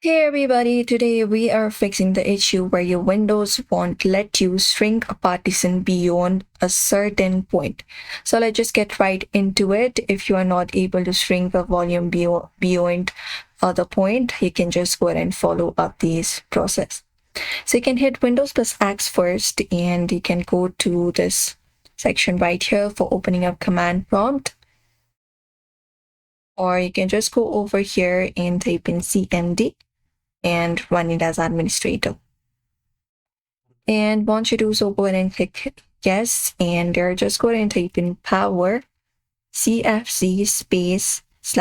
Hey everybody, today we are fixing the issue where your Windows won't let you shrink a partition beyond a certain point. So let's just get right into it. If you are not able to shrink the volume beyond the point, you can just go ahead and follow up this process. So you can hit Windows plus X first and you can go to this section right here for opening up command prompt. Or you can just go over here and type in CMD and run it as administrator. And once you do so, go ahead and click yes, and there just go ahead and type in power CFC space /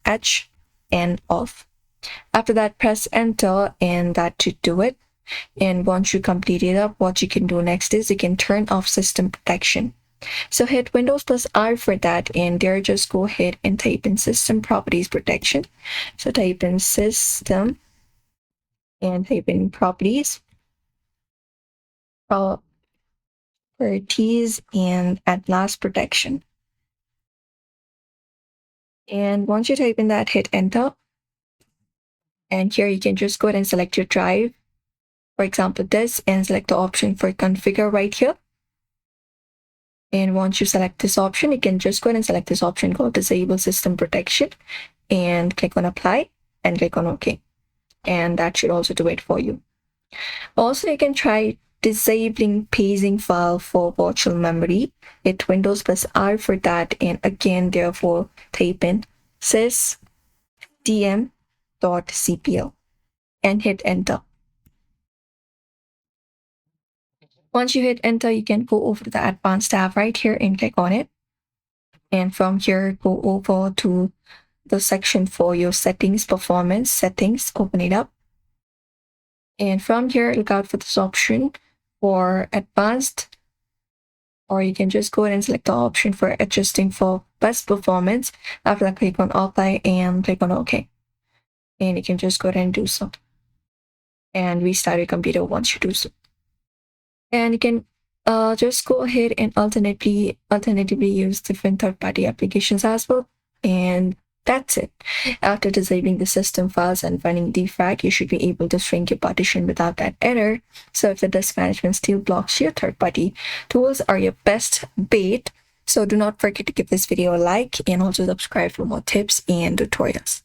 H and off. After that, press enter, and that should do it. And once you complete it up, what you can do next is you can turn off system protection. So hit Windows plus R for that, and there just go ahead and type in system properties protection. So type in system and type in properties, properties, and at last protection. And once you type in that, hit enter. And here you can just go ahead and select your drive. For example, this, and select the option for configure right here. And once you select this option, you can just go ahead and select this option called disable system protection and click on apply and click on OK. And that should also do it for you. Also, you can try disabling paging file for virtual memory. Hit Windows plus R for that, and again, therefore, type in sysdm.cpl and hit enter. Once you hit enter, you can go over to the advanced tab right here and click on it. And from here, go over to the section for your settings, performance settings, open it up. And from here, look out for this option for advanced, or you can just go ahead and select the option for adjusting for best performance. After that, click on apply and click on OK. And you can just go ahead and do so. And restart your computer once you do so. And you can just go ahead and alternatively use different third-party applications as well. And that's it. After disabling the system files and running defrag, you should be able to shrink your partition without that error. So if the disk management still blocks your third-party tools are your best bet. So do not forget to give this video a like and also subscribe for more tips and tutorials.